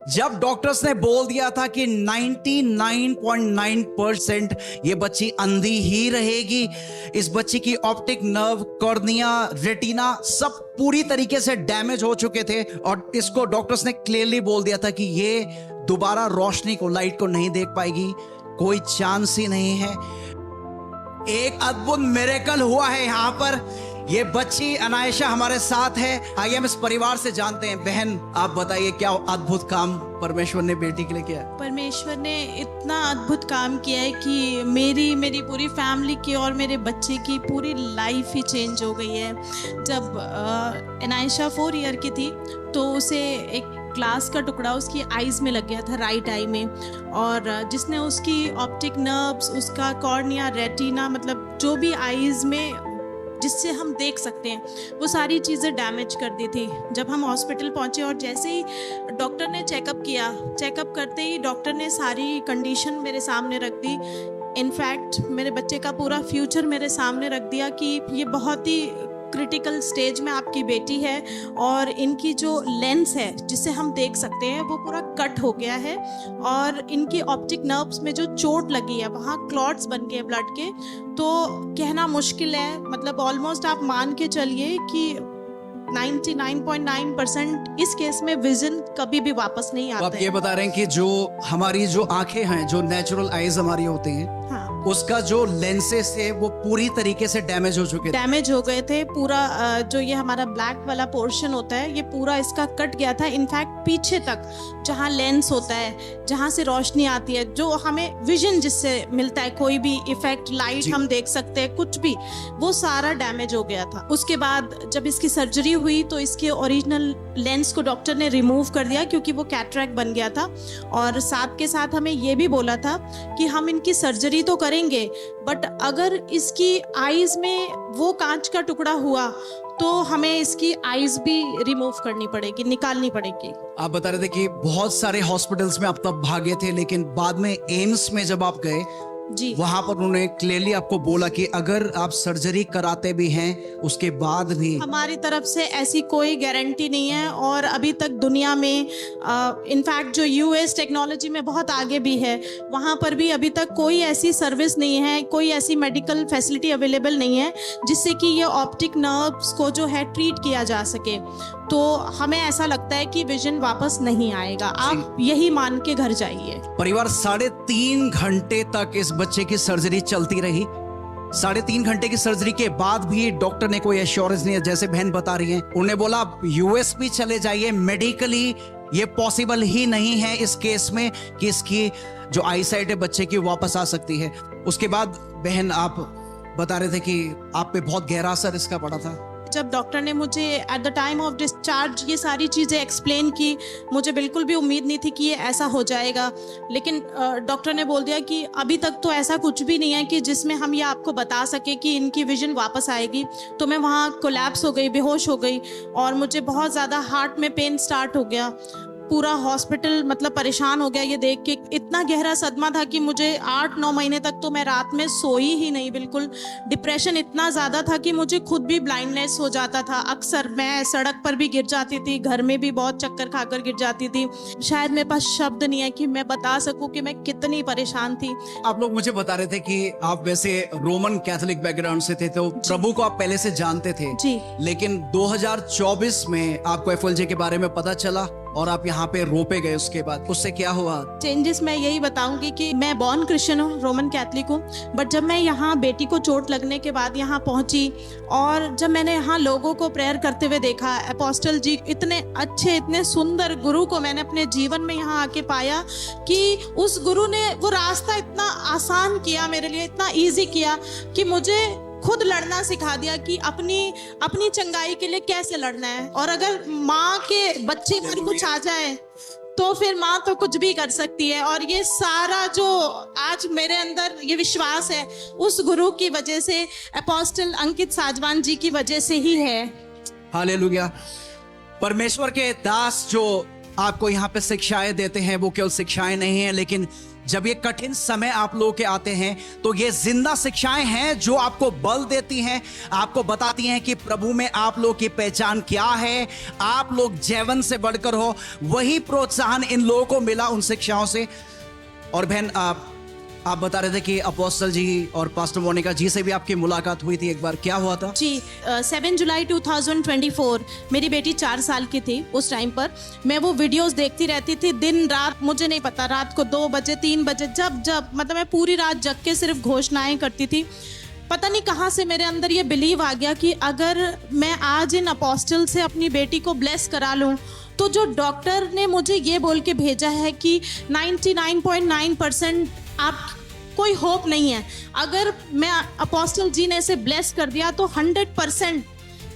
जब डॉक्टर्स ने बोल दिया था कि 99.9% ये बच्ची अंधी ही रहेगी, इस बच्ची की ऑप्टिक नर्व, कॉर्निया, रेटिना सब पूरी तरीके से डैमेज हो चुके थे और इसको डॉक्टर्स ने क्लियरली बोल दिया था कि ये दोबारा रोशनी को, लाइट को नहीं देख पाएगी, कोई चांस ही नहीं है। एक अद्भुत मिरेकल हुआ है यहाँ पर। ये बच्ची अनायशा हमारे साथ है। आइए हम इस परिवार से जानते हैं। बहन, आप बताइए क्या अद्भुत काम परमेश्वर ने बेटी के लिए किया है? परमेश्वर ने इतना अद्भुत काम किया है कि मेरी पूरी फैमिली की और मेरे बच्चे की पूरी लाइफ ही चेंज हो गई है। जब अनायशा 4 ईयर की थी तो उसे एक ग्लास का टुकड़ा उसकी आईज में लग गया था, राइट आई में, और जिसने उसकी ऑप्टिक नर्व्स, उसका कॉर्निया, रेटिना, मतलब जो भी आईज में जिससे हम देख सकते हैं वो सारी चीज़ें डैमेज कर दी थी। जब हम हॉस्पिटल पहुंचे और जैसे ही डॉक्टर ने चेकअप किया, चेकअप करते ही डॉक्टर ने सारी कंडीशन मेरे सामने रख दी। इनफैक्ट मेरे बच्चे का पूरा फ्यूचर मेरे सामने रख दिया कि ये बहुत ही क्रिटिकल स्टेज में आपकी बेटी है और इनकी जो लेंस है जिससे हम देख सकते हैं वो पूरा कट हो गया है और इनकी ऑप्टिक नर्व्स में जो चोट लगी है वहाँ क्लॉट्स बन गए ब्लड के। तो कहना मुश्किल है, मतलब ऑलमोस्ट आप मान के चलिए कि 99.9% इस केस में विजन कभी भी वापस नहीं आता। आप ये बता रहे हैं कि जो हमारी जो आंखें हैं, जो नेचुरल आईज हमारी होती हैं, हाँ, उसका जो लेंसेस थे वो पूरी तरीके से डैमेज हो चुके थे। डैमेज हो गए थे। पूरा जो ये हमारा ब्लैक वाला पोर्शन होता है ये पूरा इसका कट गया था। इनफैक्ट पीछे तक जहाँ लेंस होता है, जहाँ से रोशनी आती है, जो हमें विजन जिससे मिलता है, कोई भी इफेक्ट, लाइट हम देख सकते हैं, कुछ भी, वो सारा डैमेज हो गया था। उसके बाद जब इसकी सर्जरी हुई तो इसके ओरिजिनल लेंस को डॉक्टर ने रिमूव कर दिया क्योंकि वो कैटरैक्ट बन गया था, और साथ के साथ हमें ये भी बोला था कि हम इनकी सर्जरी तो करेंगे बट अगर इसकी आईज में वो कांच का टुकड़ा हुआ तो हमें इसकी आईज भी रिमूव करनी पड़ेगी, निकालनी पड़ेगी। आप बता रहे थे कि बहुत सारे हॉस्पिटल्स में आप तब भागे थे, लेकिन बाद में एम्स में जब आप गए जी, वहां पर उन्होंने क्लियरली आपको बोला कि अगर आप सर्जरी कराते भी हैं उसके बाद भी हमारी तरफ से ऐसी कोई गारंटी नहीं है। और अभी तक दुनिया में इनफैक्ट जो यूएस टेक्नोलॉजी में बहुत आगे भी है, वहाँ पर भी अभी तक कोई ऐसी सर्विस नहीं है, कोई ऐसी मेडिकल फैसिलिटी अवेलेबल नहीं है जिससे कि ये ऑप्टिक नर्व्स को जो है ट्रीट किया जा सके। तो हमें ऐसा लगता है कि विजन वापस नहीं आएगा, आप यही मान के घर जाइए। परिवार 3.5 घंटे तक इस बच्चे की सर्जरी चलती रही। 3.5 घंटे की सर्जरी के बाद भी डॉक्टर ने कोई एश्योरेंस नहीं है, जैसे बहन बता रही हैं, उन्होंने बोला आप यूएस भी चले जाइए, मेडिकली ये पॉसिबल ही नहीं है इस केस में कि इसकी जो आईसाइट है बच्चे की वापस आ सकती है। उसके बाद बहन आप बता रहे थे कि आप पे बहुत गहरा असर इसका पड़ा था। जब डॉक्टर ने मुझे at the time of discharge ये सारी चीज़ें एक्सप्लेन की, मुझे बिल्कुल भी उम्मीद नहीं थी कि ये ऐसा हो जाएगा, लेकिन डॉक्टर ने बोल दिया कि अभी तक तो ऐसा कुछ भी नहीं है कि जिसमें हम ये आपको बता सके कि इनकी विजन वापस आएगी। तो मैं वहाँ कोलैप्स हो गई, बेहोश हो गई और मुझे बहुत ज़्यादा हार्ट में पेन स्टार्ट हो गया। पूरा हॉस्पिटल मतलब परेशान हो गया ये देख के। इतना गहरा सदमा था कि मुझे 8-9 महीने तक तो मैं रात में सोई ही नहीं, बिल्कुल डिप्रेशन इतना ज़्यादा था कि मुझे खुद भी ब्लाइंडनेस हो जाता था। अक्सर मैं सड़क पर भी गिर जाती थी, घर में भी बहुत चक्कर खाकर गिर जाती थी। शायद मेरे पास शब्द नहीं है कि मैं बता सकूं कि मैं कितनी परेशान थी। आप लोग मुझे बता रहे थे कि आप वैसे रोमन कैथोलिक बैकग्राउंड से थे, तो प्रभु को आप पहले से जानते थे जी, लेकिन 2024 में आपको एफएलजे के बारे में पता चला और आप यहाँ पे रोपे गए। उसके बाद उससे क्या हुआ? चेंजेस मैं यही बताऊंगी कि मैं बॉर्न क्रिश्चियन हूँ, रोमन कैथलिक हूँ, बट जब मैं यहाँ बेटी को चोट लगने के बाद यहाँ पहुँची और जब मैंने यहाँ लोगों को प्रेयर करते हुए देखा, अपोस्टल जी इतने अच्छे, इतने सुंदर गुरु को मैंने अपने जीवन में यहाँ आके पाया कि उस गुरु ने वो रास्ता इतना आसान किया मेरे लिए, इतना ईजी किया कि मुझे खुद लड़ना सिखा दिया कि अपनी चंगाई के लिए कैसे लड़ना है। और अगर माँ के बच्चे पर कुछ आ जाए तो फिर माँ तो कुछ भी कर सकती है। और ये सारा जो आज मेरे अंदर ये विश्वास है उस गुरु की वजह से, अपोस्टल अंकित साजवान जी की वजह से ही है। हालेलुया। परमेश्वर के दास जो आपको यहाँ पे शिक्षाएं देते हैं, वो केवल शिक्षाएं नहीं हैं, लेकिन जब ये कठिन समय आप लोगों के आते हैं तो ये जिंदा शिक्षाएं हैं जो आपको बल देती हैं, आपको बताती हैं कि प्रभु में आप लोगों की पहचान क्या है, आप लोग जीवन से बढ़कर हो। वही प्रोत्साहन इन लोगों को मिला उन शिक्षाओं से। और बहन, आप बता रहे थे कि अपोस्टल जी और पास्टर मोनिका जी से भी आपकी मुलाकात हुई थी एक बार, क्या हुआ था? जी 7 जुलाई 2024 मेरी बेटी 4 साल की थी। उस टाइम पर मैं वो वीडियोस देखती रहती थी दिन रात, मुझे नहीं पता, रात को 2 बजे 3 बजे जब मतलब मैं पूरी रात जग के सिर्फ घोषणाएं करती थी। पता नहीं कहाँ से मेरे अंदर ये बिलीव आ गया कि अगर मैं आज इन अपोस्टल से अपनी बेटी को ब्लेस करा लूँ तो जो डॉक्टर ने मुझे ये बोल के भेजा है कि 99.9% आप कोई होप नहीं है, अगर मैं अपोस्टल जी ने इसे ब्लेस कर दिया तो 100%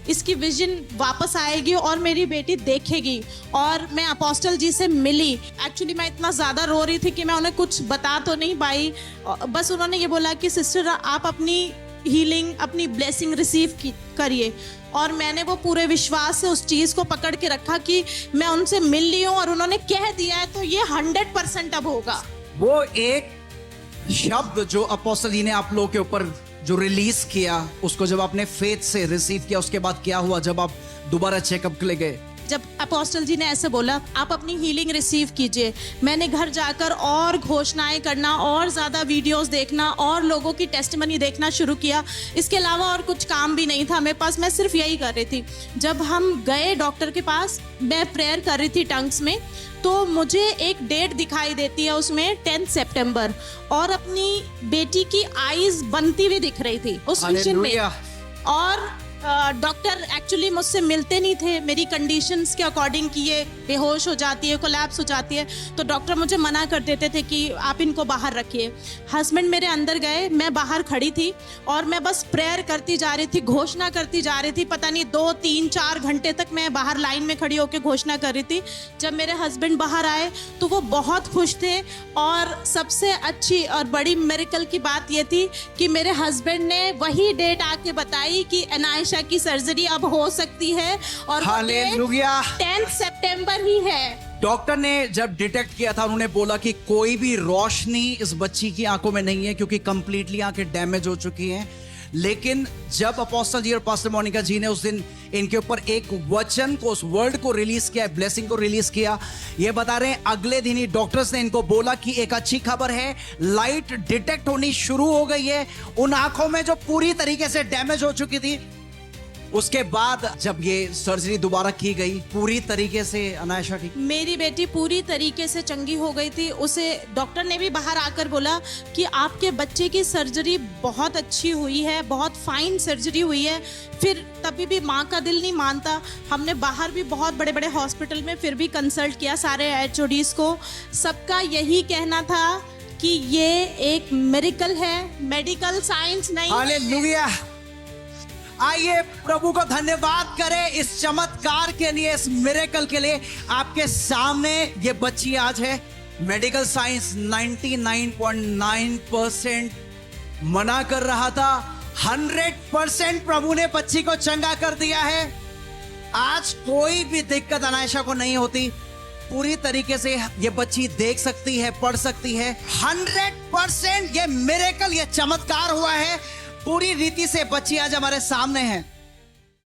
इसकी विजन वापस आएगी और मेरी बेटी देखेगी। और मैं अपोस्टल जी से मिली। एक्चुअली मैं इतना ज़्यादा रो रही थी कि मैं उन्हें कुछ बता तो नहीं पाई, बस उन्होंने ये बोला कि सिस्टर आप अपनी हीलिंग, अपनी ब्लेसिंग रिसीव करिए। और मैंने वो पूरे विश्वास से उस चीज़ को पकड़ के रखा कि मैं उनसे मिल ली हूँ और उन्होंने कह दिया है तो ये 100% अब होगा। वो एक शब्द जो अपोस्टल जी ने आप लोगों के ऊपर जो रिलीज किया, उसको जब आपने फेथ से रिसीव किया, उसके बाद क्या हुआ जब आप दोबारा चेकअप के लिए गए? जब अपोस्टल जी ने ऐसे बोला आप अपनी हीलिंग रिसीव कीजिए, मैंने घर जाकर और घोषणाएं करना और ज़्यादा वीडियोस देखना और लोगों की टेस्टिमनी देखना शुरू किया। इसके अलावा और कुछ काम भी नहीं था मेरे पास, मैं सिर्फ यही कर रही थी। जब हम गए डॉक्टर के पास, मैं प्रेयर कर रही थी टंग्स में, तो मुझे एक डेट दिखाई देती है उसमें 10 सितंबर, और अपनी बेटी की आईज बनती हुई दिख रही थी उस विजन में। और डॉक्टर एक्चुअली मुझसे मिलते नहीं थे मेरी कंडीशंस के अकॉर्डिंग कि ये बेहोश हो जाती है, कोलैप्स हो जाती है, तो डॉक्टर मुझे मना कर देते थे कि आप इनको बाहर रखिए। हस्बैंड मेरे अंदर गए, मैं बाहर खड़ी थी और मैं बस प्रेयर करती जा रही थी, घोषणा करती जा रही थी। पता नहीं 2, 3, 4 घंटे तक मैं बाहर लाइन में खड़ी होकर घोषणा कर रही थी। जब मेरे हस्बैंड बाहर आए तो वो बहुत खुश थे, और सबसे अच्छी और बड़ी मिरेकल की बात ये थी कि मेरे हस्बैंड ने वही डेट आके बताई कि एनाइशा की सर्जरी अब हो सकती है, और हालेलुया, 10 सितंबर ही है। डॉक्टर ने जब डिटेक्ट किया था, उन्होंने बोला कि कोई भी रोशनी इस बच्ची की आंखों में नहीं है क्योंकि कंप्लीटली आंखें डैमेज हो चुकी हैं। लेकिन जब अपोस्टल जी और पास्टर मोनिका जी ने उस दिन इनके ऊपर एक वचन को, उस वर्ड को रिलीज किया, ब्लेसिंग को रिलीज किया, ये बता रहे हैं अगले दिन ही डॉक्टर्स ने इनको बोला कि एक अच्छी खबर है, लाइट डिटेक्ट होनी शुरू हो गई है उन आंखों में जो पूरी तरीके से डैमेज हो चुकी थी। उसके बाद जब ये सर्जरी दोबारा की गई, पूरी तरीके से अनायशा ठीक, मेरी बेटी पूरी तरीके से चंगी हो गई थी। उसे डॉक्टर ने भी बाहर आकर बोला कि आपके बच्चे की सर्जरी बहुत अच्छी हुई है, बहुत फाइन सर्जरी हुई है। फिर तभी भी माँ का दिल नहीं मानता, हमने बाहर भी बहुत बड़े बड़े हॉस्पिटल में फिर भी कंसल्ट किया सारे HODs को, सबका यही कहना था कि ये एक मिरेकल है, मेडिकल साइंस नहीं। हालेलुया। आइए प्रभु को धन्यवाद करें इस चमत्कार के लिए, इस मिरेकल के लिए। आपके सामने ये बच्ची आज है। मेडिकल साइंस 99.9% मना कर रहा था, 100% प्रभु ने बच्ची को चंगा कर दिया है। आज कोई भी दिक्कत अनायशा को नहीं होती, पूरी तरीके से ये बच्ची देख सकती है, पढ़ सकती है। 100% ये मिरेकल, ये चमत्कार हुआ है। पूरी रीति से बच्ची आज हमारे सामने है।